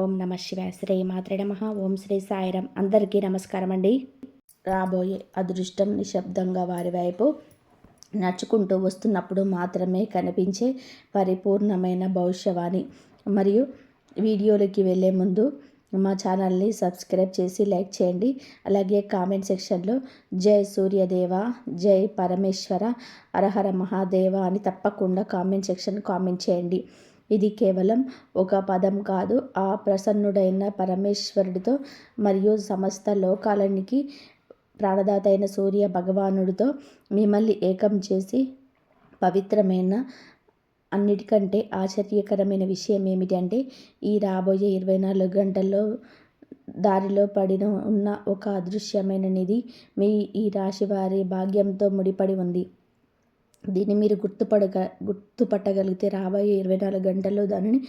ఓం నమ శివాయ. శ్రీ మాత్రే నమః. ఓం శ్రీ సాయిరాం. అందరికీ నమస్కారం అండి. రాబోయే అదృష్టం నిశ్శబ్దంగా వారి వైపు నడుచుకుంటూ వస్తున్నప్పుడు మాత్రమే కనిపించే పరిపూర్ణమైన భవిష్యవాణి. మరియు వీడియోలోకి వెళ్ళే ముందు మా ఛానల్ని సబ్స్క్రైబ్ చేసి లైక్ చేయండి. అలాగే కామెంట్ సెక్షన్లో జై సూర్యదేవ, జై పరమేశ్వర, హరహర మహాదేవ అని తప్పకుండా కామెంట్ సెక్షన్ కామెంట్ చేయండి. ఇది కేవలం ఒక పదం కాదు, ఆ ప్రసన్నుడైన పరమేశ్వరుడితో మరియు సమస్త లోకాలనికి ప్రాణదాత అయిన సూర్య భగవానుడితో మిమ్మల్ని ఏకం చేసి పవిత్రమైన అన్నిటికంటే ఆశ్చర్యకరమైన విషయం ఏమిటంటే ఈ రాబోయే 24 గంటల్లో దారిలో పడిన ఉన్న ఒక అదృశ్యమైన నిధి మీ ఈ రాశి వారి భాగ్యంతో ముడిపడి ఉంది. దీన్ని మీరు గుర్తుపట్టగలిగితే రాబోయే 24 గంటల్లో దానిని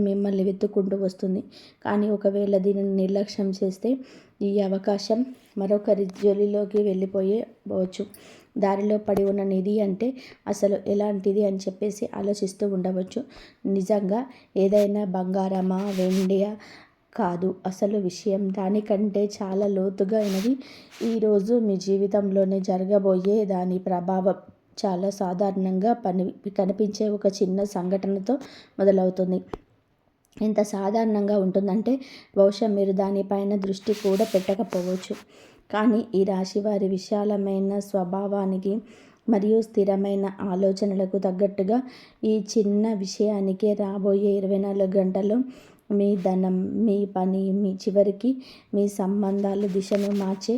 మిమ్మల్ని వెతుక్కుంటూ వస్తుంది. కానీ ఒకవేళ దీనిని నిర్లక్ష్యం చేస్తే ఈ అవకాశం మరొకరి జోలిలోకి వెళ్ళిపోవచ్చు. దారిలో పడి ఉన్న నిధి అంటే అసలు ఎలాంటిది అని చెప్పేసి ఆలోచిస్తూ ఉండవచ్చు. నిజంగా ఏదైనా బంగారమా, వెండియా కాదు. అసలు విషయం దానికంటే చాలా లోతుగా అయినది. ఈరోజు మీ జీవితంలోనే జరగబోయే దాని ప్రభావం చాలా సాధారణంగా కనిపించే ఒక చిన్న సంఘటనతో మొదలవుతుంది. ఎంత సాధారణంగా ఉంటుందంటే బహుశా మీరు దానిపైన దృష్టి కూడా పెట్టకపోవచ్చు. కానీ ఈ రాశి వారి విశాలమైన స్వభావానికి మరియు స్థిరమైన ఆలోచనలకు తగ్గట్టుగా ఈ చిన్న విషయానికే రాబోయే 24 గంటల్లో మీ ధనం, మీ పని, మీ చివరికి మీ సంబంధాల దిశను మార్చే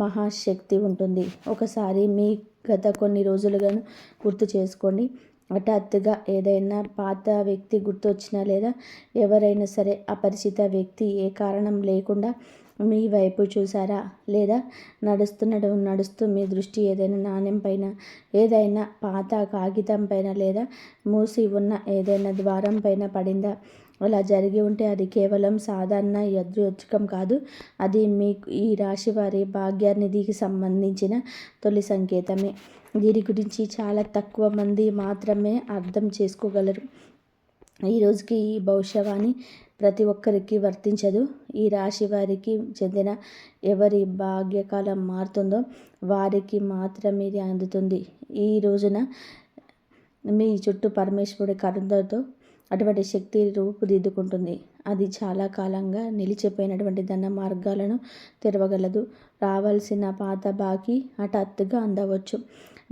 మహాశక్తి ఉంటుంది. ఒకసారి మీ గత కొన్ని రోజులుగాను గుర్తు చేసుకోండి. హఠాత్తుగా ఏదైనా పాత వ్యక్తి గుర్తొచ్చినా లేదా ఎవరైనా సరే అపరిచిత వ్యక్తి ఏ కారణం లేకుండా మీ వైపు చూసారా? లేదా నడుస్తూ మీ దృష్టి ఏదైనా నాణ్యం పైన, ఏదైనా పాత కాగితం పైన లేదా మూసి ఉన్న ఏదైనా ద్వారం పైన పడిందా? అలా జరిగి ఉంటే అది కేవలం సాధారణ యాదృచ్ఛికం కాదు. అది మీకు ఈ రాశి వారి భాగ్యనిధికి సంబంధించిన తొలి సంకేతమే. దీని గురించి చాలా తక్కువ మంది మాత్రమే అర్థం చేసుకోగలరు. ఈరోజుకి ఈ భవిష్యవాణి ప్రతి ఒక్కరికి వర్తించదు. ఈ రాశి వారికి చెందిన ఎవరి భాగ్యకాలం మారుతుందో వారికి మాత్రమే ఇది అందుతుంది. ఈ రోజున మీ చుట్టూ పరమేశ్వరుడి కరుణతో అటువంటి శక్తి రూపుదిద్దుకుంటుంది. అది చాలా కాలంగా నిలిచిపోయినటువంటి ధన మార్గాలను తెరవగలదు. రావాల్సిన పాత బాకీ హఠాత్తుగా అందవచ్చు.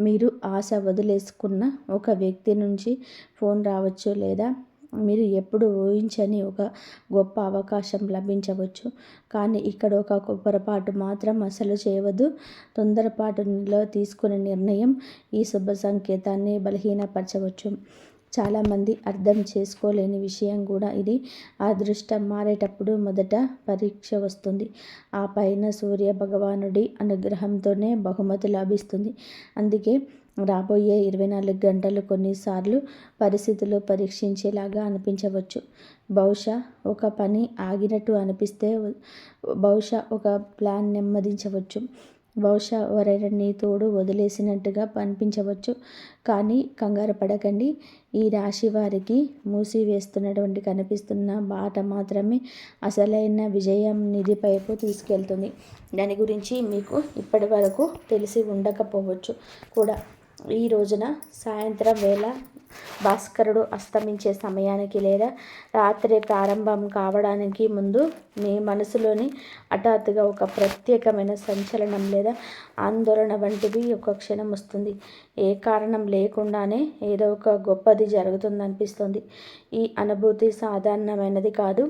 మీరు ఆశ వదిలేసుకున్న ఒక వ్యక్తి నుంచి ఫోన్ రావచ్చు, లేదా మీరు ఎప్పుడు ఊహించని ఒక గొప్ప అవకాశం లభించవచ్చు. కానీ ఇక్కడ ఒక పొరపాటు మాత్రం అసలు చేయవద్దు. తొందరపాటులో తీసుకునే నిర్ణయం ఈ శుభ సంకేతాన్ని బలహీనపరచవచ్చు. చాలామంది అర్థం చేసుకోలేని విషయం కూడా ఇది. అదృష్టం మారేటప్పుడు మొదట పరీక్ష వస్తుంది. ఆ పైన సూర్య భగవానుడి అనుగ్రహంతోనే బహుమతి లభిస్తుంది. అందుకే రాబోయే 24 గంటలు కొన్నిసార్లు పరిస్థితులు పరీక్షించేలాగా అనిపించవచ్చు. బహుశా ఒక పని ఆగినట్టు అనిపిస్తే, బహుశా ఒక ప్లాన్ నెమ్మదించవచ్చు, బహుశా ఎవరైనా నీ తోడు వదిలేసినట్టుగా అనిపించవచ్చు. కానీ కంగారు పడకండి. ఈ రాశి వారికి మూసివేస్తున్నటువంటి కనిపిస్తున్న బాట మాత్రమే అసలైన విజయం నిధి వైపు తీసుకెళ్తుంది. దాని గురించి మీకు ఇప్పటి వరకు తెలిసి ఉండకపోవచ్చు కూడా. ఈ రోజున సాయంత్రం వేళ భాస్కరుడు అస్తమించే సమయానికి లేదా రాత్రి ప్రారంభం కావడానికి ముందు మీ మనసులోని హఠాత్తుగా ఒక ప్రత్యేకమైన సంచలనం లేదా ఆందోళన వంటివి ఒక క్షణం వస్తుంది. ఏ కారణం లేకుండానే ఏదో ఒక గొప్పది జరుగుతుందనిపిస్తుంది. ఈ అనుభూతి సాధారణమైనది కాదు.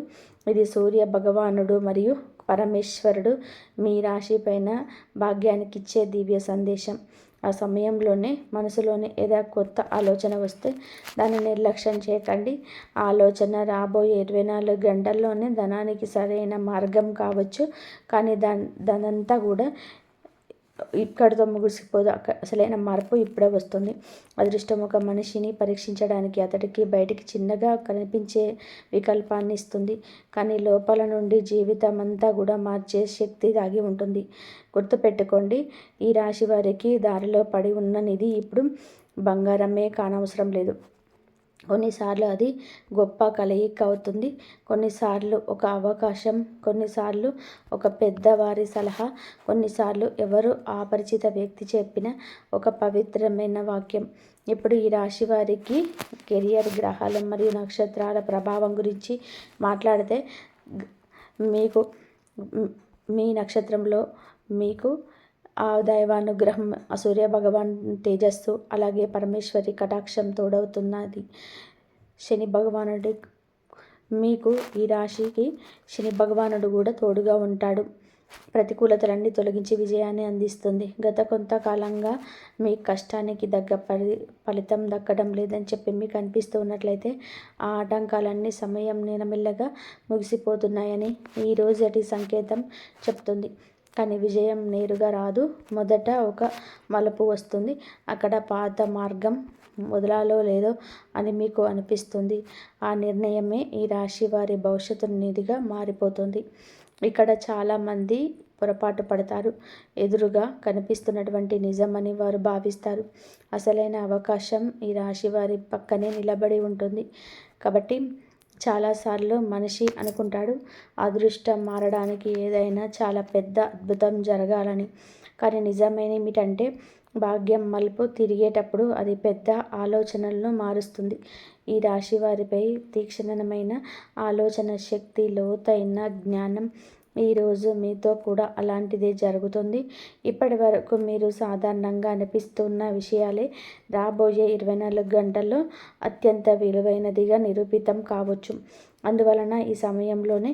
ఇది సూర్య భగవానుడు మరియు పరమేశ్వరుడు మీ రాశి పైన భాగ్యానికిచ్చే దివ్య సందేశం. ఆ సమయంలోనే మనసులోనే ఏదో కొత్త ఆలోచన వస్తే దాన్ని నిర్లక్ష్యం చేయకండి. ఆ ఆలోచన రాబోయే 24 గంటల్లోనే ధనానికి సరైన మార్గం కావచ్చు. కానీ దానంతా కూడా ఇక్కడితో ముగిసిపోదు. అసలైన మార్పు ఇప్పుడే వస్తుంది. అదృష్టం ఒక మనిషిని పరీక్షించడానికి అతడికి బయటికి చిన్నగా కనిపించే వికల్పాన్ని ఇస్తుంది. కానీ లోపల నుండి జీవితం అంతా కూడా మార్చే శక్తి దాగి ఉంటుంది. గుర్తుపెట్టుకోండి, ఈ రాశి వారికి దారిలో పడి ఉన్న నిధి ఇప్పుడు బంగారమే కానవసరం లేదు. కొన్నిసార్లు అది గొప్ప కలయిక అవుతుంది. కొన్నిసార్లు ఒక అవకాశం, కొన్నిసార్లు ఒక పెద్దవారి సలహా, కొన్నిసార్లు ఎవరు అపరిచిత వ్యక్తి చెప్పిన ఒక పవిత్రమైన వాక్యం. ఇప్పుడు ఈ రాశి వారికి కెరియర్, గ్రహాలు మరియు నక్షత్రాల ప్రభావం గురించి మాట్లాడితే మీకు మీ నక్షత్రంలో మీకు ఆ దైవానుగ్రహం, ఆ సూర్య భగవాన్ తేజస్సు, అలాగే పరమేశ్వరి కటాక్షం తోడవుతున్నది. శని భగవానుడి మీకు ఈ రాశికి శని భగవానుడు కూడా తోడుగా ఉంటాడు. ప్రతికూలతలన్నీ తొలగించి విజయాన్ని అందిస్తుంది. గత కొంతకాలంగా మీ కష్టానికి దగ్గ ఫలితం దక్కడం లేదని చెప్పి మీకు అనిపిస్తూ ఉన్నట్లయితే ఆ ఆటంకాలన్నీ సమయం నెమ్మదిగా ముగిసిపోతున్నాయని ఈ రోజటి సంకేతం చెప్తుంది. కానీ విజయం నేరుగా రాదు. మొదట ఒక మలుపు వస్తుంది. అక్కడ పాత మార్గం వదలాలో లేదో అని మీకు అనిపిస్తుంది. ఆ నిర్ణయమే ఈ రాశి వారి భవిష్యత్తు నిధిగా మారిపోతుంది. ఇక్కడ చాలామంది పొరపాటు పడతారు. ఎదురుగా కనిపిస్తున్నటువంటి నిజమని వారు భావిస్తారు. అసలైన అవకాశం ఈ రాశి వారి పక్కనే నిలబడి ఉంటుంది. కాబట్టి చాలాసార్లు మనిషి అనుకుంటాడు అదృష్టం మారడానికి ఏదైనా చాలా పెద్ద అద్భుతం జరగాలని. కానీ నిజమేమిటంటే భాగ్యం మలుపు తిరిగేటప్పుడు అది పెద్ద ఆలోచనలను మారుస్తుంది. ఈ రాశి వారిపై తీక్షణమైన ఆలోచన శక్తి, లోతైన జ్ఞానం. ఈరోజు మీతో కూడా అలాంటిదే జరుగుతుంది. ఇప్పటి వరకు మీరు సాధారణంగా అనిపిస్తున్న విషయాలే రాబోయే 24 గంటల్లో అత్యంత విలువైనదిగా నిరూపితం కావచ్చు. అందువలన ఈ సమయంలోనే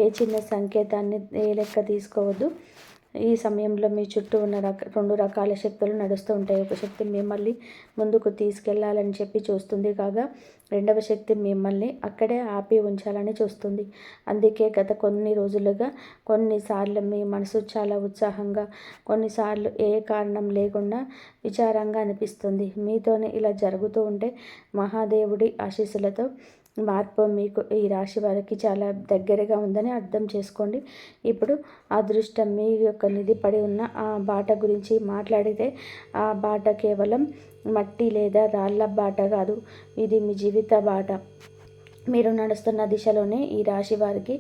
ఏ చిన్న సంకేతాన్ని ఏ లెక్క తీసుకోవద్దు. ఈ సమయంలో మీ చుట్టూ ఉన్న రెండు రకాల శక్తులు నడుస్తూ ఉంటాయి. ఒక శక్తి మిమ్మల్ని ముందుకు తీసుకెళ్లాలని చెప్పి చూస్తుంది కాగా, రెండవ శక్తి మిమ్మల్ని అక్కడే ఆపి ఉంచాలని చూస్తుంది. అందుకే గత కొన్ని రోజులుగా కొన్నిసార్లు మీ మనసు చాలా ఉత్సాహంగా, కొన్నిసార్లు ఏ కారణం లేకుండా విచారంగా అనిపిస్తుంది. మీతోనే ఇలా జరుగుతూ ఉంటే మహాదేవుడి ఆశీస్సులతో మార్పు మీకు ఈ రాశి వారికి చాలా దగ్గరగా ఉందని అర్థం చేసుకోండి. ఇప్పుడు అదృష్టం మీ యొక్క నిధి పడి ఉన్న ఆ బాట గురించి మాట్లాడితే ఆ బాట కేవలం మట్టి లేదా రాళ్ళ బాట కాదు. ఇది మీ జీవిత బాట. మీరు నడుస్తున్న దిశలోనే ఈ రాశి వారికి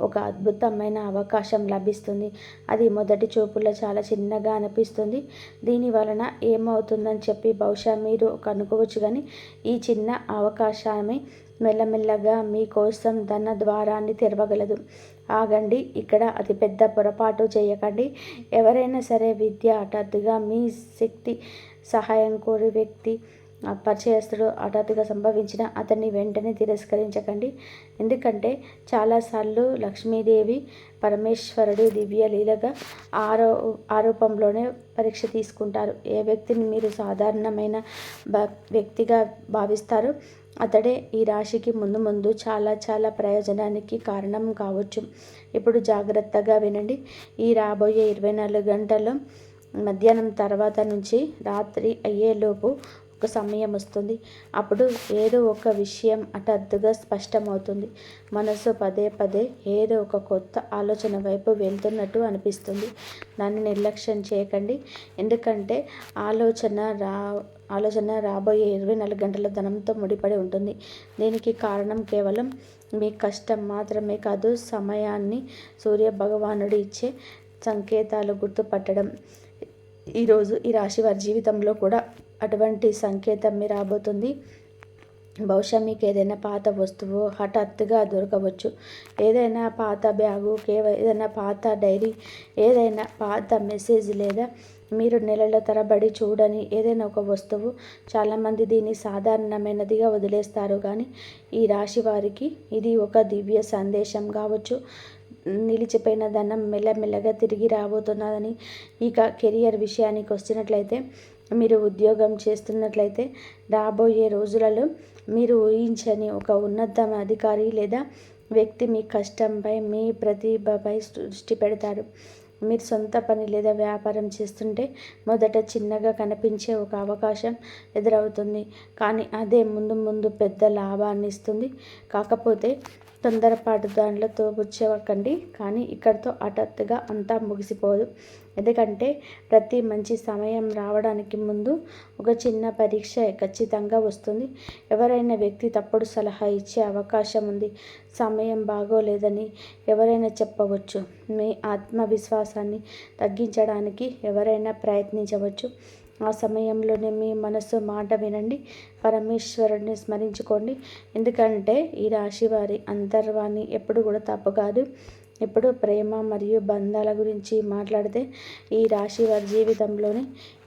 ఒక అద్భుతమైన అవకాశం లభిస్తుంది. అది మొదటి చూపులో చాలా చిన్నగా అనిపిస్తుంది. దీని వలన ఏమవుతుందని చెప్పి బహుశా మీరు అనుకోవచ్చు. కానీ ఈ చిన్న అవకాశమే మెల్లమెల్లగా మీకోసం ధన ద్వారాన్ని తెరవగలదు. ఆగండి, ఇక్కడ అతిపెద్ద పొరపాటు చేయకండి. ఎవరైనా సరే విద్య హఠాత్తుగా మీ శక్తి సహాయం కోరి వ్యక్తి పరిచయస్తుడు హఠాత్తుగా సంభవించిన అతన్ని వెంటనే తిరస్కరించకండి. ఎందుకంటే చాలాసార్లు లక్ష్మీదేవి పరమేశ్వరుడు దివ్య లీలగా ఆరోపంలోనే పరీక్ష తీసుకుంటారు. ఏ వ్యక్తిని మీరు సాధారణమైన వ్యక్తిగా భావిస్తారో అతడే ఈ రాశికి ముందు ముందు చాలా చాలా ప్రయోజనానికి కారణం కావచ్చు. ఇప్పుడు జాగ్రత్తగా వినండి. ఈ రాబోయే 24 గంటల్లో మధ్యాహ్నం తర్వాత నుంచి రాత్రి అయ్యేలోపు ఒక సమయం వస్తుంది. అప్పుడు ఏదో ఒక విషయం హఠాత్తుగా స్పష్టమవుతుంది. మనసు పదే పదే ఏదో ఒక కొత్త ఆలోచన వైపు వెళ్తున్నట్టు అనిపిస్తుంది. దాన్ని నిర్లక్ష్యం చేయకండి. ఎందుకంటే ఆలోచన రాబోయే 24 గంటల ధనంతో ముడిపడి ఉంటుంది. దీనికి కారణం కేవలం మీ కష్టం మాత్రమే కాదు, సమయాన్ని సూర్య భగవానుడు ఇచ్చే సంకేతాలు గుర్తుపట్టడం. ఈరోజు ఈ రాశి వారి జీవితంలో కూడా అటువంటి సంకేతం రాబోతుంది. బహుశా మీకు ఏదైనా పాత వస్తువు హఠాత్తుగా దొరకవచ్చు. ఏదైనా పాత బ్యాగు, ఏదైనా పాత డైరీ, ఏదైనా పాత మెసేజ్, లేదా మీరు నెలల తరబడి చూడని ఏదైనా ఒక వస్తువు. చాలామంది దీన్ని సాధారణమైనదిగా వదిలేస్తారు. కానీ ఈ రాశి వారికి ఇది ఒక దివ్య సందేశం కావచ్చు. నిలిచిపోయిన ధనం మెల్లమెల్లగా తిరిగి రాబోతున్నదని. ఇక కెరియర్ విషయానికి వచ్చినట్లయితే, మీరు ఉద్యోగం చేస్తున్నట్లయితే రాబోయే రోజులలో మీరు ఊహించని ఒక ఉన్నత అధికారి లేదా వ్యక్తి మీ కష్టంపై, మీ ప్రతిభపై దృష్టి పెడతారు. మీరు సొంత పని లేదా వ్యాపారం చేస్తుంటే మొదట చిన్నగా కనిపించే ఒక అవకాశం ఎదురవుతుంది. కానీ అదే ముందు ముందు పెద్ద లాభాన్ని ఇస్తుంది. కాకపోతే తొందరపాటు దానిలో తోబుచ్చవకండి. కానీ ఇక్కడితో హఠాత్తుగా అంతా ముగిసిపోదు. ఎందుకంటే ప్రతి మంచి సమయం రావడానికి ముందు ఒక చిన్న పరీక్ష ఖచ్చితంగా వస్తుంది. ఎవరైనా వ్యక్తి తప్పుడు సలహా ఇచ్చే అవకాశం ఉంది. సమయం బాగోలేదని ఎవరైనా చెప్పవచ్చు. మీ ఆత్మవిశ్వాసాన్ని తగ్గించడానికి ఎవరైనా ప్రయత్నించవచ్చు. ఆ సమయంలోనే మీ మనసు మాట వినండి. పరమేశ్వరుడిని స్మరించుకోండి. ఎందుకంటే ఈ రాశి వారి అంతర్వాణి ఎప్పుడు కూడా తప్పు కాదు. ఇప్పుడు ప్రేమ మరియు బంధాల గురించి మాట్లాడితే ఈ రాశి వారి జీవితంలోనే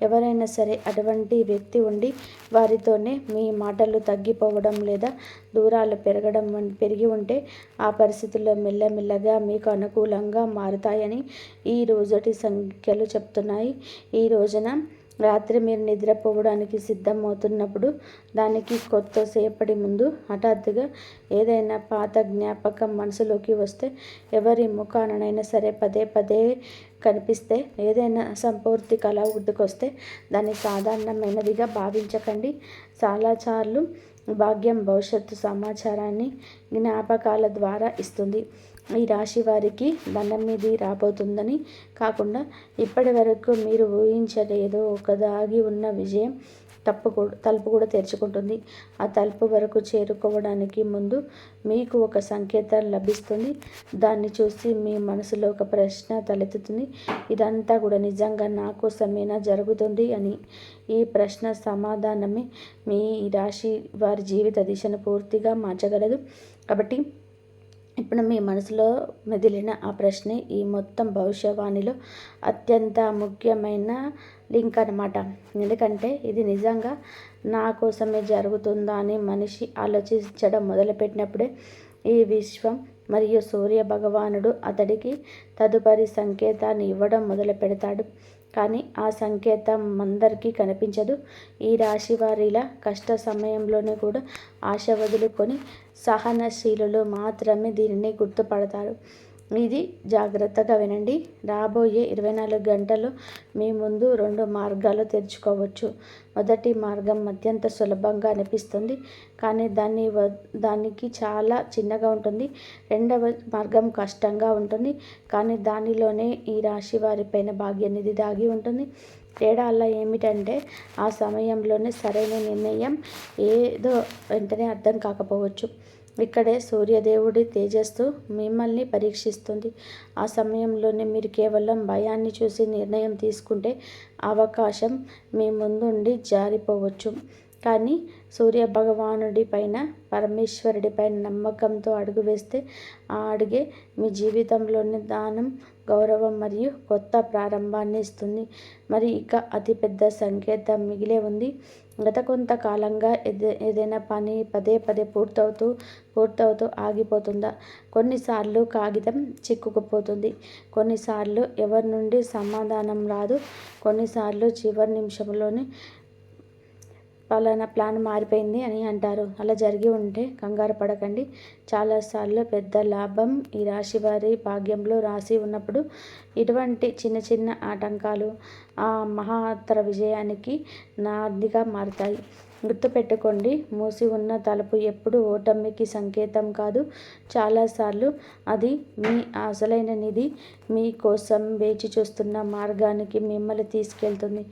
ఎవరైనా సరే అటువంటి వ్యక్తి ఉండి వారితోనే మీ మాటలు తగ్గిపోవడం లేదా దూరాలు పెరిగి ఉంటే ఆ పరిస్థితుల్లో మెల్లమెల్లగా మీకు అనుకూలంగా మారుతాయని ఈ రోజటి సంఖ్యలు చెప్తున్నాయి. ఈ రోజున రాత్రి మీరు నిద్రపోవడానికి సిద్ధమవుతున్నప్పుడు దానికి కొద్దిసేపటి ముందు హఠాత్తుగా ఏదైనా పాత జ్ఞాపకం మనసులోకి వస్తే, ఎవరి ముఖానైనా సరే పదే పదే కనిపిస్తే, ఏదైనా సంపూర్తి కళ గుర్తుకొస్తే దాన్ని సాధారణమైనదిగా భావించకండి. చాలాసార్లు భాగ్యం భవిష్యత్తు సమాచారాన్ని జ్ఞాపకాల ద్వారా ఇస్తుంది. ఈ రాశి వారికి ధనం మీది రాబోతుందని కాకుండా ఇప్పటి వరకు మీరు ఊహించలేదో ఒక దాగి ఉన్న విజయం తలుపు కూడా తెరుచుకుంటుంది. ఆ తలుపు వరకు చేరుకోవడానికి ముందు మీకు ఒక సంకేతం లభిస్తుంది. దాన్ని చూసి మీ మనసులో ఒక ప్రశ్న తలెత్తుతుంది. ఇదంతా కూడా నిజంగా నా కోసమేనా జరుగుతుంది అని. ఈ ప్రశ్న సమాధానమే మీ రాశి వారి జీవిత దిశను పూర్తిగా మార్చగలదు. కాబట్టి ఇప్పుడు మీ మనసులో మెదిలిన ఆ ప్రశ్నే ఈ మొత్తం భవిష్యవాణిలో అత్యంత ముఖ్యమైన లింక్ అన్నమాట. ఎందుకంటే ఇది నిజంగా నా కోసమే జరుగుతుందా అని మనిషి ఆలోచించడం మొదలుపెట్టినప్పుడే ఈ విశ్వం మరియు సూర్య భగవానుడు అతడికి తదుపరి సంకేతాన్ని ఇవ్వడం మొదలు పెడతాడు. కానీ ఆ సంకేతం అందరికీ కనిపించదు. ఈ రాశి వారిలా కష్ట సమయంలోనే కూడా ఆశ వదులుకొని సహనశీలులు మాత్రమే దీనిని గుర్తుపడతారు. ఇది జాగ్రత్తగా వినండి. రాబోయే 24 గంటలు మీ ముందు 2 మార్గాలు తెరుచుకోవచ్చు. మొదటి మార్గం అత్యంత సులభంగా అనిపిస్తుంది, కానీ దానికి చాలా చిన్నగా ఉంటుంది. రెండవ మార్గం కష్టంగా ఉంటుంది, కానీ దానిలోనే ఈ రాశి వారిపైన భాగ్యనిధి దాగి ఉంటుంది. తేడా అలా ఏమిటంటే ఆ సమయంలోనే సరైన నిర్ణయం ఏదో వెంటనే అర్థం కాకపోవచ్చు. ఇక్కడే సూర్యదేవుడి తేజస్సు మిమ్మల్ని పరీక్షిస్తుంది. ఆ సమయంలోనే మీరు కేవలం భయాన్ని చూసి నిర్ణయం తీసుకుంటే అవకాశం మీ ముందుండి జారిపోవచ్చు. కానీ సూర్య భగవానుడి పైన, పరమేశ్వరుడి పైన నమ్మకంతో అడుగు వేస్తే ఆ అడుగే మీ జీవితంలోని దానం, గౌరవం మరియు కొత్త ప్రారంభాన్ని ఇస్తుంది. మరి ఇక అతిపెద్ద సంకేతం మిగిలే ఉంది. గత కొంతకాలంగా ఏదైనా పని పదే పదే పూర్తవుతూ ఆగిపోతుందా? కొన్నిసార్లు కాగితం చిక్కుకుపోతుంది, కొన్నిసార్లు ఎవరి నుండి సమాధానం రాదు, కొన్నిసార్లు చివరి నిమిషంలోనే పలానా ప్లాన్ మారిపోయింది అని అంటారు. అలా జరిగి ఉంటే కంగారు పడకండి. చాలాసార్లు పెద్ద లాభం ఈ రాశి వారి భాగ్యంలో రాసి ఉన్నప్పుడు ఇటువంటి చిన్న చిన్న ఆటంకాలు ఆ మహత్తర విజయానికి నాందిగా మారుతాయి. గుర్తుపెట్టుకోండి, మూసి ఉన్న తలుపు ఎప్పుడు ఓటమికి సంకేతం కాదు. చాలాసార్లు అది మీ అసలైన నిధి మీ కోసం వేచి చూస్తున్న మార్గానికి మిమ్మల్ని తీసుకెళ్తుంది.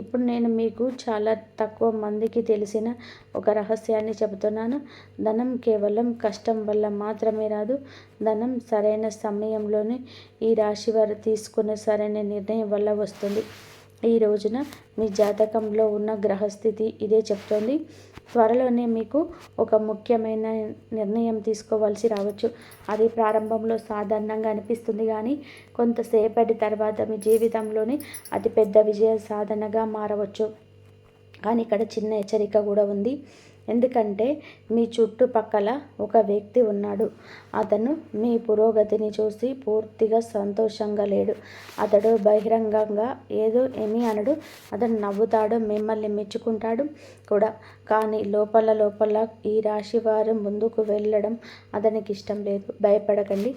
ఇప్పుడు నేను మీకు చాలా తక్కువ మందికి తెలిసిన ఒక రహస్యాన్ని చెబుతున్నాను. ధనం కేవలం కష్టం వల్ల మాత్రమే రాదు. ధనం సరైన సమయంలోనే ఈ రాశివారు తీసుకునే సరైన నిర్ణయం వల్ల వస్తుంది. ఈ రోజున మీ జాతకంలో ఉన్న గ్రహస్థితి ఇదే చెప్తోంది. త్వరలోనే మీకు ఒక ముఖ్యమైన నిర్ణయం తీసుకోవాల్సి రావచ్చు. అది ప్రారంభంలో సాధారణంగా అనిపిస్తుంది, కానీ కొంతసేపటి తర్వాత మీ జీవితంలోని అతిపెద్ద విజయ సాధనగా మారవచ్చు. కానీ ఇక్కడ చిన్న హెచ్చరిక కూడా ఉంది. ఎందుకంటే మీ చుట్టుపక్కల ఒక వ్యక్తి ఉన్నాడు. అతను మీ పురోగతిని చూసి పూర్తిగా సంతోషంగా లేడు. అతడు బహిరంగంగా ఏమీ అనడు. అతను నవ్వుతాడు, మిమ్మల్ని మెచ్చుకుంటాడు కూడా. కానీ లోపల ఈ రాశి వారు ముందుకు వెళ్ళడం అతనికి ఇష్టం లేదు. భయపడకండి.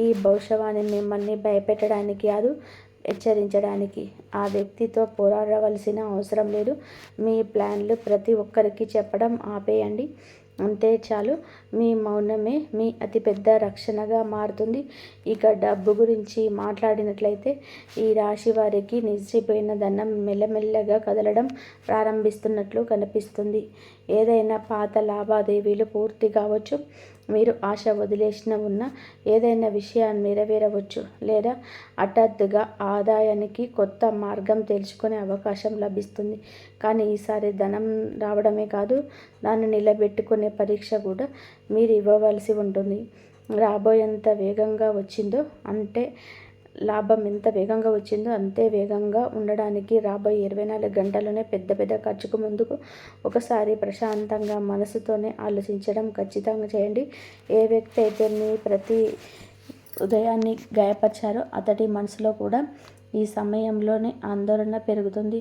ఈ భవిష్యవాణి మిమ్మల్ని భయపెట్టడానికి కాదు, హెచ్చరించడానికి. ఆ వ్యక్తితో పోరాడవలసిన అవసరం లేదు. మీ ప్లాన్లు ప్రతి ఒక్కరికి చెప్పడం ఆపేయండి. అంతే చాలు. మీ మౌనమే మీ అతిపెద్ద రక్షణగా మారుతుంది. ఇక డబ్బు గురించి మాట్లాడినట్లయితే ఈ రాశి వారికి నిలిచిపోయిన ధనం మెల్లమెల్లగా కదలడం ప్రారంభిస్తున్నట్లు కనిపిస్తుంది. ఏదైనా పాత లావాదేవీలు పూర్తి కావచ్చు. మీరు ఆశ వదిలేసిన ఉన్న ఏదైనా విషయాన్ని నెరవేరవచ్చు. లేదా హఠాత్తుగా ఆదాయానికి కొత్త మార్గం తెలుసుకునే అవకాశం లభిస్తుంది. కానీ ఈసారి ధనం రావడమే కాదు, దాన్ని నిలబెట్టుకునే పరీక్ష కూడా మీరు ఇవ్వవలసి ఉంటుంది. రాబోయేంత వేగంగా వచ్చిందో అంటే లాభం ఎంత వేగంగా వచ్చిందో అంతే వేగంగా ఉండడానికి రాబోయే 24 గంటల్లోనే పెద్ద పెద్ద ఖర్చుకు ముందుకు ఒకసారి ప్రశాంతంగా మనసుతోనే ఆలోచించడం ఖచ్చితంగా చేయండి. ఏ వ్యక్తి అయితే మీ ప్రతి ఉదయాన్ని గాయపరిచారో అతడి మనసులో కూడా ఈ సమయంలోనే ఆందోళన పెరుగుతుంది.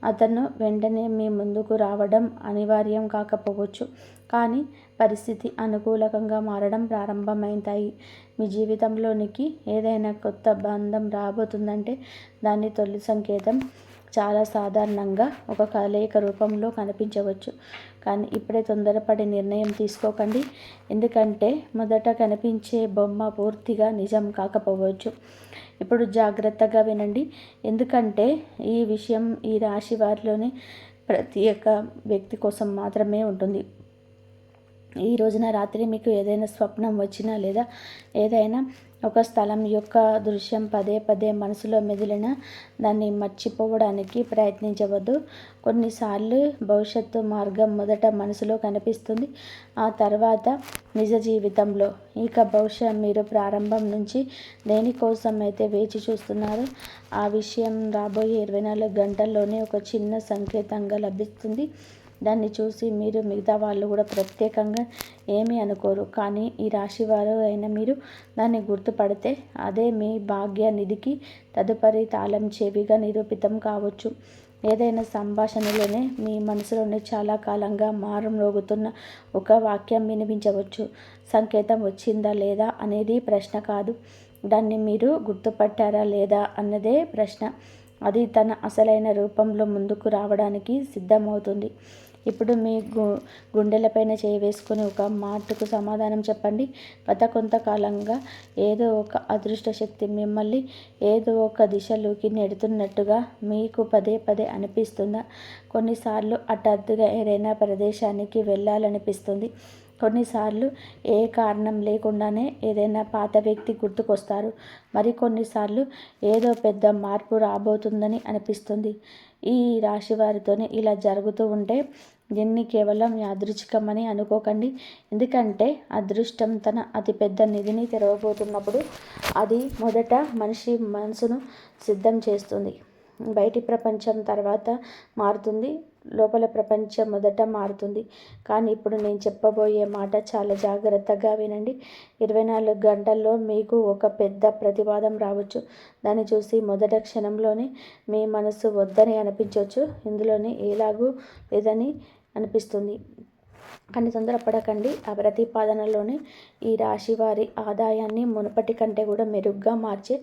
అతను వెంటనే మీ ముందుకు రావడం అనివార్యం కాకపోవచ్చు, కానీ పరిస్థితి అనుకూలంగా మారడం ప్రారంభమవుతాయి. మీ జీవితంలోనికి ఏదైనా కొత్త బంధం రాబోతుందంటే దాని తొలి సంకేతం చాలా సాధారణంగా ఒక కలయిక రూపంలో కనిపించవచ్చు. కానీ ఇప్పుడే తొందరపడి నిర్ణయం తీసుకోకండి. ఎందుకంటే మొదట కనిపించే బొమ్మ పూర్తిగా నిజం కాకపోవచ్చు. ఇప్పుడు జాగ్రత్తగా వినండి, ఎందుకంటే ఈ విషయం ఈ రాశి వారిలోని ప్రత్యేక వ్యక్తి కోసం మాత్రమే ఉంటుంది. ఈ రోజున రాత్రి మీకు ఏదైనా స్వప్నం వచ్చినా లేదా ఏదైనా ఒక స్థలం యొక్క దృశ్యం పదే పదే మనసులో మెదిలిన దాన్ని మర్చిపోవడానికి ప్రయత్నించవద్దు. కొన్నిసార్లు భవిష్యత్తు మార్గం మొదట మనసులో కనిపిస్తుంది, ఆ తర్వాత నిజ జీవితంలో. ఇక బహుశా మీరు ప్రారంభం నుంచి దేనికోసం అయితే వేచి చూస్తున్నారో ఆ విషయం రాబోయే 24 గంటల్లోనే ఒక చిన్న సంకేతంగా లభిస్తుంది. దాన్ని చూసి మీరు మిగతా వాళ్ళు కూడా ప్రత్యేకంగా ఏమీ అనుకోరు. కానీ ఈ రాశివారు అయిన మీరు దాన్ని గుర్తుపడితే అదే మీ భాగ్య నిధికి తదుపరి తాళం చెవిగా నిరూపితం కావచ్చు. ఏదైనా సంభాషణలోనే మీ మనసులోనే చాలా కాలంగా మారుమ్రోగుతున్న ఒక వాక్యం వినిపించవచ్చు. సంకేతం వచ్చిందా లేదా అనేది ప్రశ్న కాదు, దాన్ని మీరు గుర్తుపట్టారా లేదా అన్నదే ప్రశ్న. అది తన అసలైన రూపంలో ముందుకు రావడానికి సిద్ధమవుతుంది. ఇప్పుడు మీ గుండెలపైన చేయి వేసుకొని ఒక మాటకు సమాధానం చెప్పండి. గత కొంతకాలంగా ఏదో ఒక అదృష్ట శక్తి మిమ్మల్ని ఏదో ఒక దిశలోకి నెడుతున్నట్టుగా మీకు పదే పదే అనిపిస్తుందా? కొన్నిసార్లు హఠాత్తుగా ఏదైనా ప్రదేశానికి వెళ్ళాలనిపిస్తుంది. కొన్నిసార్లు ఏ కారణం లేకుండానే ఏదైనా పాత వ్యక్తి గుర్తుకొస్తారు. మరికొన్నిసార్లు ఏదో పెద్ద మార్పు రాబోతుందని అనిపిస్తుంది. ఈ రాశి వారితోనే ఇలా జరుగుతూ ఉంటే దీన్ని కేవలం యాదృచ్ఛికమని అనుకోకండి. ఎందుకంటే అదృష్టం తన అతిపెద్ద నిధిని తెరవబోతున్నప్పుడు అది మొదట మనిషి మనసును సిద్ధం చేస్తుంది. బయటి ప్రపంచం తర్వాత మారుతుంది, లోపల ప్రపంచం మొదట మారుతుంది. కానీ ఇప్పుడు నేను చెప్పబోయే మాట చాలా జాగ్రత్తగా వినండి. 24 గంటల్లో మీకు ఒక పెద్ద ప్రతివాదం రావచ్చు. దాన్ని చూసి మొదటి క్షణంలోనే మీ మనసు వద్దని అనిపించవచ్చు, ఇందులోనే ఎలాగూ లేదని అనిపిస్తుంది. కానీ తొందరపడకండి. ఆ ప్రతిపాదనలోనే ఈ రాశి వారి ఆదాయాన్ని మునుపటి కంటే కూడా మెరుగ్గా మార్చే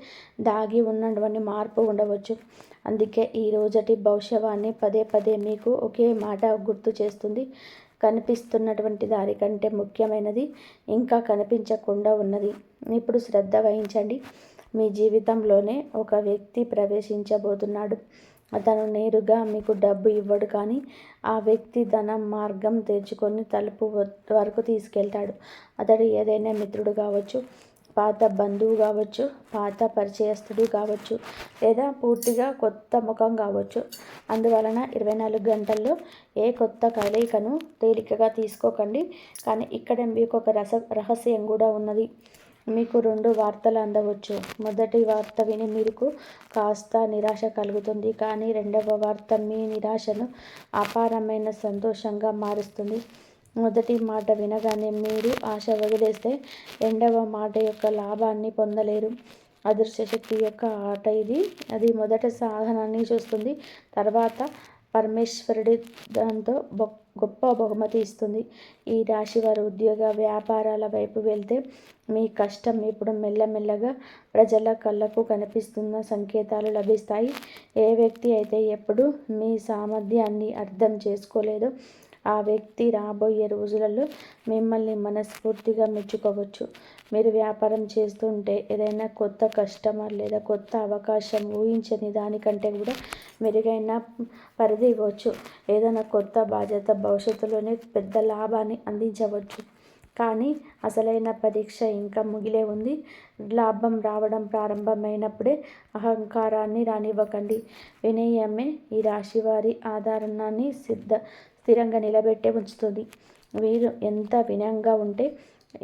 దాగి ఉన్నటువంటి మార్పు ఉండవచ్చు. అందుకే ఈ రోజటి భవిష్యవాణి పదే పదే మీకు ఒకే మాట గుర్తు చేస్తుంది. కనిపిస్తున్నటువంటి దారి కంటే ముఖ్యమైనది ఇంకా కనిపించకుండా ఉన్నది. ఇప్పుడు శ్రద్ధ వహించండి. మీ జీవితంలోనే ఒక వ్యక్తి ప్రవేశించబోతున్నాడు. అతను నేరుగా మీకు డబ్బు ఇవ్వడు, కానీ ఆ వ్యక్తి ధనం మార్గం తెరుచుకొని తలుపు వరకు తీసుకెళ్తాడు. అతడు ఏదైనా మిత్రుడు కావచ్చు, పాత బంధువు కావచ్చు, పాత పరిచయస్తుడు కావచ్చు, లేదా పూర్తిగా కొత్త ముఖం కావచ్చు. అందువలన 24 గంటల్లో ఏ కొత్త కలయికను తేలికగా తీసుకోకండి. కానీ ఇక్కడ మీకు ఒక రహస్యం కూడా ఉన్నది. మీకు 2 వార్తలు అందవచ్చు. మొదటి వార్త విని మీకు కాస్త నిరాశ కలుగుతుంది, కానీ రెండవ వార్త మీ నిరాశను అపారమైన సంతోషంగా మారుస్తుంది. మొదటి మాట వినగానే మీరు ఆశ వదిలేస్తే రెండవ మాట యొక్క లాభాన్ని పొందలేరు. అదృశ్య శక్తి యొక్క ఆట ఇది. అది మొదట సాధనాన్ని చూస్తుంది, తర్వాత పరమేశ్వరుడి దాంతో గొప్ప బహుమతి ఇస్తుంది. ఈ రాశి వారు ఉద్యోగ వ్యాపారాల వైపు వెళ్తే మీ కష్టం ఇప్పుడు మెల్లమెల్లగా ప్రజల కళ్ళకు కనిపిస్తున్న సంకేతాలు లభిస్తాయి. ఏ వ్యక్తి అయితే ఎప్పుడు మీ సామర్థ్యాన్ని అర్థం చేసుకోలేదో ఆ వ్యక్తి రాబోయే రోజులలో మిమ్మల్ని మనస్ఫూర్తిగా మెచ్చుకోవచ్చు. మీరు వ్యాపారం చేస్తుంటే ఏదైనా కొత్త కస్టమర్ లేదా కొత్త అవకాశం ఊహించని దానికంటే కూడా మెరుగైన పరిధి ఇవ్వచ్చు. ఏదైనా కొత్త బాధ్యత భవిష్యత్తులోనే పెద్ద లాభాన్ని అందించవచ్చు. కానీ అసలైన పరీక్ష ఇంకా మిగిలే ఉంది. లాభం రావడం ప్రారంభమైనప్పుడే అహంకారాన్ని రానివ్వకండి. వినయమే ఈ రాశివారి ఆదరణని స్థిరంగా నిలబెట్టే ఉంచుతుంది. వీరు ఎంత వినయంగా ఉంటే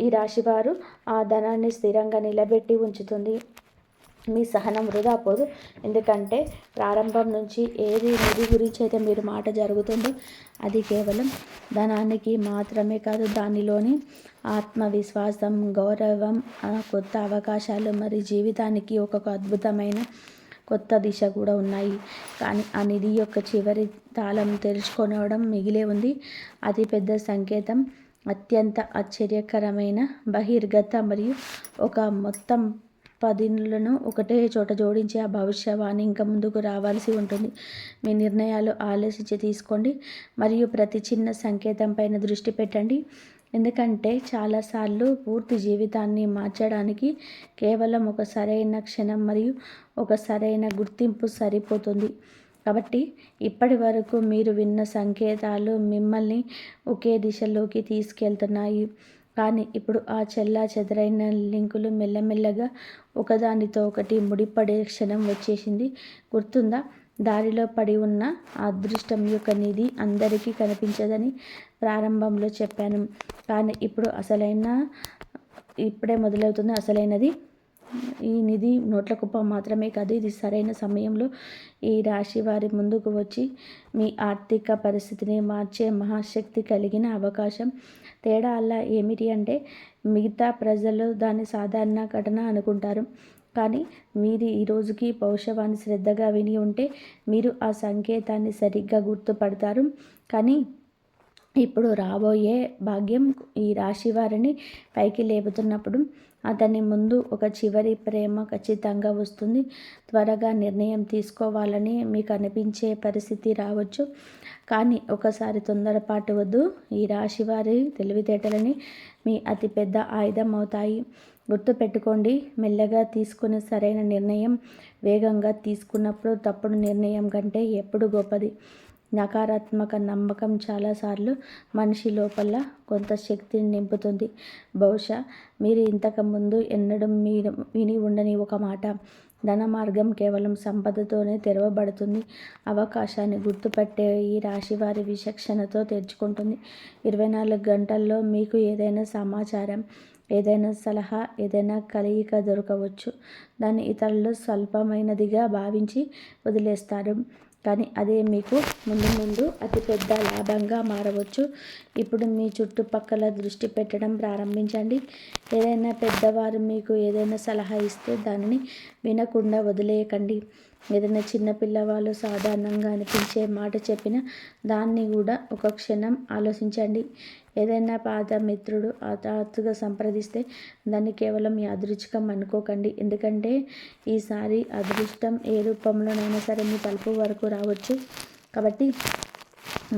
ఈ రాశివారు ఆ ధనాన్ని స్థిరంగా నిలబెట్టి ఉంచుతుంది. మీ సహనం వృధా పోదు. ఎందుకంటే ప్రారంభం నుంచి ఏది నిధి గురించి అయితే మీరు మాట జరుగుతుందో అది కేవలం ధనానికి మాత్రమే కాదు, దానిలోని ఆత్మవిశ్వాసం, గౌరవం, కొత్త అవకాశాలు మరి జీవితానికి ఒక అద్భుతమైన కొత్త దిశ కూడా ఉన్నాయి. కానీ ఆ నిధి యొక్క చివరి తాళం తెరుచుకోవడం మిగిలే ఉంది. అతి పెద్ద సంకేతం అత్యంత ఆశ్చర్యకరమైన బహిర్గత మరియు ఒక మొత్తం 10 ఒకటే చోట జోడించి ఆ భవిష్యవాణి ఇంకా ముందుకు రావాల్సి ఉంటుంది. మీ నిర్ణయాలు ఆలోచించి తీసుకోండి మరియు ప్రతి చిన్న సంకేతం పైన దృష్టి పెట్టండి. ఎందుకంటే చాలాసార్లు పూర్తి జీవితాన్ని మార్చడానికి కేవలం ఒక సరైన క్షణం మరియు ఒక సరైన గుర్తింపు సరిపోతుంది. కాబట్టి ఇప్పటి వరకు మీరు విన్న సంకేతాలు మిమ్మల్ని ఒకే దిశలోకి తీసుకెళ్తున్నాయి. కానీ ఇప్పుడు ఆ చెల్లాచెదరైన లింకులు మెల్లమెల్లగా ఒకదానితో ఒకటి ముడిపడే క్షణం వచ్చేసింది. గుర్తుందా? దారిలో పడి ఉన్న అదృష్టం యొక్క నిధి అందరికీ కనిపించదని ప్రారంభంలో చెప్పాను. కానీ ఇప్పుడే మొదలవుతుంది అసలైనది. ఈ నిధి నోట్ల కుప్ప మాత్రమే కాదు, ఇది సరైన సమయంలో ఈ రాశి వారి ముందుకు వచ్చి మీ ఆర్థిక పరిస్థితిని మార్చే మహాశక్తి కలిగిన అవకాశం. తేడా అలా ఏమిటి అంటే మిగతా ప్రజలు దాన్ని సాధారణ ఘటన అనుకుంటారు. కానీ మీరు ఈ రోజుకి భవిష్యవాణి శ్రద్ధగా విని ఉంటే మీరు ఆ సంకేతాన్ని సరిగ్గా గుర్తుపడతారు. కానీ ఇప్పుడు రాబోయే భాగ్యం ఈ రాశి వారిని పైకి లేపుతున్నప్పుడు అతని ముందు ఒక చివరి ప్రేమ ఖచ్చితంగా వస్తుంది. త్వరగా నిర్ణయం తీసుకోవాలని మీకు అనిపించే పరిస్థితి రావచ్చు. కానీ ఒకసారి తొందరపాటు వద్దు. ఈ రాశి వారి తెలివితేటలని మీ అతిపెద్ద ఆయుధం అవుతాయి. గుర్తుపెట్టుకోండి, మెల్లగా తీసుకునే సరైన నిర్ణయం వేగంగా తీసుకున్నప్పుడు తప్పుడు నిర్ణయం కంటే ఎప్పుడు గొప్పది. నకారాత్మక నమ్మకం చాలాసార్లు మనిషి లోపల కొంత శక్తిని నింపుతుంది. బహుశా మీరు ఇంతకుముందు ఎన్నడూ విని ఉండని ఒక మాట, ధన మార్గం కేవలం సంపదతోనే తెరవబడుతుంది. అవకాశాన్ని గుర్తుపట్టే ఈ రాశి వారి విచక్షణతో తెరుచుకుంటుంది. 24 గంటల్లో మీకు ఏదైనా సమాచారం, ఏదైనా సలహా, ఏదైనా కలయిక దొరకవచ్చు. దాన్ని ఇతరులు స్వల్పమైనదిగా భావించి వదిలేస్తారు. కానీ అదే మీకు ముందు అతిపెద్ద లాభంగా మారవచ్చు. ఇప్పుడు మీ చుట్టుపక్కల దృష్టి పెట్టడం ప్రారంభించండి. ఏదైనా పెద్దవారు మీకు ఏదైనా సలహా ఇస్తే దానిని వినకుండా వదిలేయకండి. ఏదైనా చిన్న పిల్లవాళ్ళు సాధారణంగా అనిపించే మాట చెప్పినా దాన్ని కూడా ఒక క్షణం ఆలోచించండి. ఏదైనా పాత మిత్రుడు హఠాత్తుగా సంప్రదిస్తే దాన్ని కేవలం యాదృచ్ఛికం అనుకోకండి. ఎందుకంటే ఈసారి అదృష్టం ఏ రూపంలోనైనా సరే మీ తలుపు వరకు రావచ్చు. కాబట్టి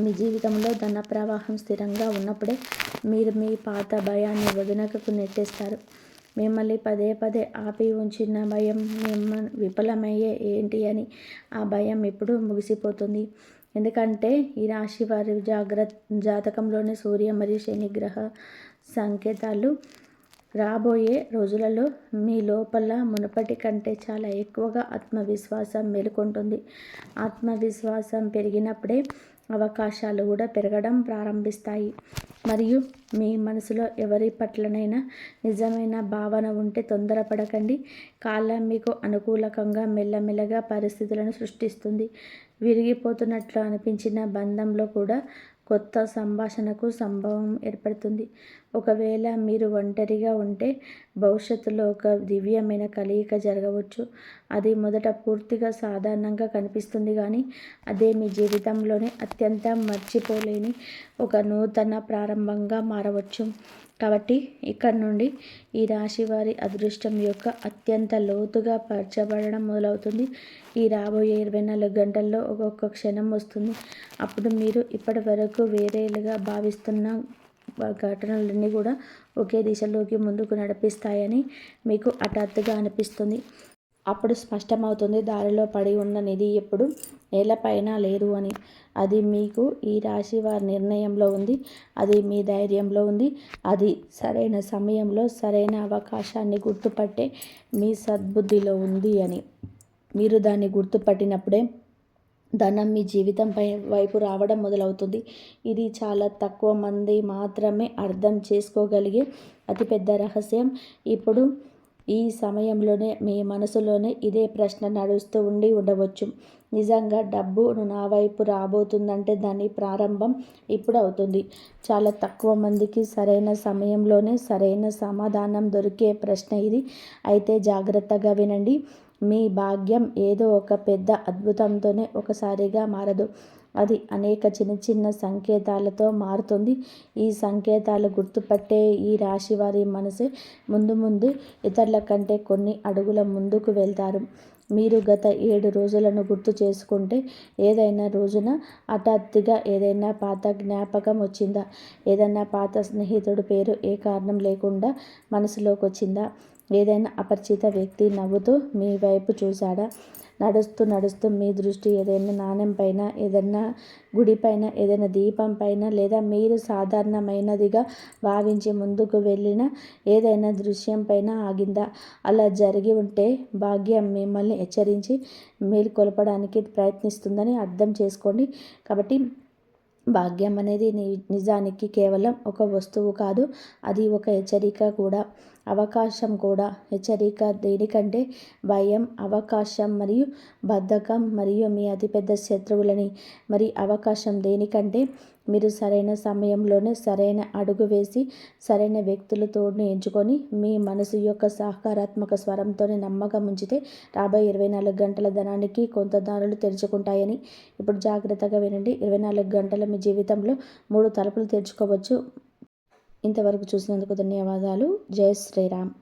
మీ జీవితంలో ధన ప్రవాహం స్థిరంగా ఉన్నప్పుడే మీరు మీ పాత భయాన్ని వదినకు నెట్టేస్తారు. మిమ్మల్ని పదే పదే ఆపి ఉంచిన భయం విఫలమయ్యే ఏంటి అని ఆ భయం ఎప్పుడూ ముగిసిపోతుంది. ఎందుకంటే ఈ రాశి వారి జాతకంలోని సూర్య మరియు శని గ్రహ సంకేతాలు రాబోయే రోజులలో మీ లోపల మునుపటి కంటే చాలా ఎక్కువగా ఆత్మవిశ్వాసం మేలుకొంటుంది. ఆత్మవిశ్వాసం పెరిగినప్పుడే అవకాశాలు కూడా పెరగడం ప్రారంభిస్తాయి. మరియు మీ మనసులో ఎవరి పట్లనైనా నిజమైన భావన ఉంటే తొందరపడకండి. కాలం మీకు అనుకూలకంగా మెల్లమెల్లగా పరిస్థితులను సృష్టిస్తుంది. విరిగిపోతున్నట్లు అనిపించిన బంధంలో కూడా కొత్త సంభాషణకు సంభవం ఏర్పడుతుంది. ఒకవేళ మీరు ఒంటరిగా ఉంటే భవిష్యత్తులో ఒక దివ్యమైన కలయిక జరగవచ్చు. అది మొదట పూర్తిగా సాధారణంగా కనిపిస్తుంది, కానీ అదే మీ జీవితంలోనే అత్యంత మర్చిపోలేని ఒక నూతన ప్రారంభంగా మారవచ్చు. కాబట్టి ఇక్కడ నుండి ఈ రాశి వారి అదృష్టం యొక్క అత్యంత లోతుగా పరచబడడం మొదలవుతుంది. ఈ రాబోయే 24 గంటల్లో ఒక్కొక్క క్షణం వస్తుంది. అప్పుడు మీరు ఇప్పటి వరకు వేరేలుగా భావిస్తున్న ఘటనలన్నీ కూడా ఒకే దిశలోకి ముందుకు నడిపిస్తాయని మీకు హఠాత్తుగా అనిపిస్తుంది. అప్పుడు స్పష్టమవుతుంది దారిలో పడి ఉన్న నిధి ఎప్పుడు నేలపైన లేదు అని. అది మీకు ఈ రాశి వారి నిర్ణయంలో ఉంది, అది మీ ధైర్యంలో ఉంది, అది సరైన సమయంలో సరైన అవకాశాన్ని గుర్తుపట్టే మీ సద్బుద్ధిలో ఉంది అని. మీరు దాన్ని గుర్తుపట్టినప్పుడే ధనం మీ జీవితంపై వైపు రావడం మొదలవుతుంది. ఇది చాలా తక్కువ మంది మాత్రమే అర్థం చేసుకోగలిగే అతిపెద్ద రహస్యం. ఇప్పుడు ఈ సమయంలోనే మీ మనసులోనే ఇదే ప్రశ్న నడుస్తూ ఉండవచ్చు. నిజంగా డబ్బు నా వైపు రాబోతుందంటే దాని ప్రారంభం ఇప్పుడు అవుతుంది. చాలా తక్కువ మందికి సరైన సమయంలోనే సరైన సమాధానం దొరికే ప్రశ్న ఇది. అయితే జాగ్రత్తగా వినండి. మీ భాగ్యం ఏదో ఒక పెద్ద అద్భుతంతోనే ఒకసారిగా మారదు. అది అనేక చిన్న చిన్న సంకేతాలతో మారుతుంది. ఈ సంకేతాలు గుర్తుపట్టే ఈ రాశి వారి మనసే ముందు ఇతరుల కంటే కొన్ని అడుగుల ముందుకు వెళ్తారు. మీరు గత 7 రోజులను గుర్తు చేసుకుంటే ఏదైనా రోజున హఠాత్తుగా ఏదైనా పాత జ్ఞాపకం వచ్చిందా? ఏదైనా పాత స్నేహితుడి పేరు ఏ కారణం లేకుండా మనసులోకి వచ్చిందా? ఏదైనా అపరిచిత వ్యక్తి నవ్వుతూ మీ వైపు చూశాడా? నడుస్తూ మీ దృష్టి ఏదైనా నాణెం పైన, ఏదైనా గుడి పైన, ఏదైనా దీపం పైన, లేదా మీరు సాధారణమైనదిగా భావించి ముందుకు వెళ్ళిన ఏదైనా దృశ్యం పైన ఆగిందా? అలా జరిగి ఉంటే భాగ్యం మిమ్మల్ని హెచ్చరించి మేలుకొల్పడానికి ప్రయత్నిస్తుందని అర్థం చేసుకోండి. కాబట్టి భాగ్యం అనేది నిజానికి కేవలం ఒక వస్తువు కాదు, అది ఒక హెచ్చరిక కూడా, అవకాశం కూడా. హెచ్చరిక దేనికంటే భయం, అవకాశం మరియు బద్ధకం మరియు మీ అతిపెద్ద శత్రువులని. మరి అవకాశం దేనికంటే మీరు సరైన సమయంలోనే సరైన అడుగు వేసి సరైన వ్యక్తుల తోడుని ఎంచుకొని మీ మనసు యొక్క సహకారాత్మక స్వరంతోనే నమ్మకం ఉంచితే రాబోయే 24 గంటల ధనానికి కొంత దారులు తెరుచుకుంటాయని. ఇప్పుడు జాగ్రత్తగా వినండి. 24 గంటల మీ జీవితంలో 3 తలుపులు తెరుచుకోవచ్చు. ఇంతవరకు చూసినందుకు ధన్యవాదాలు. జై శ్రీరామ్.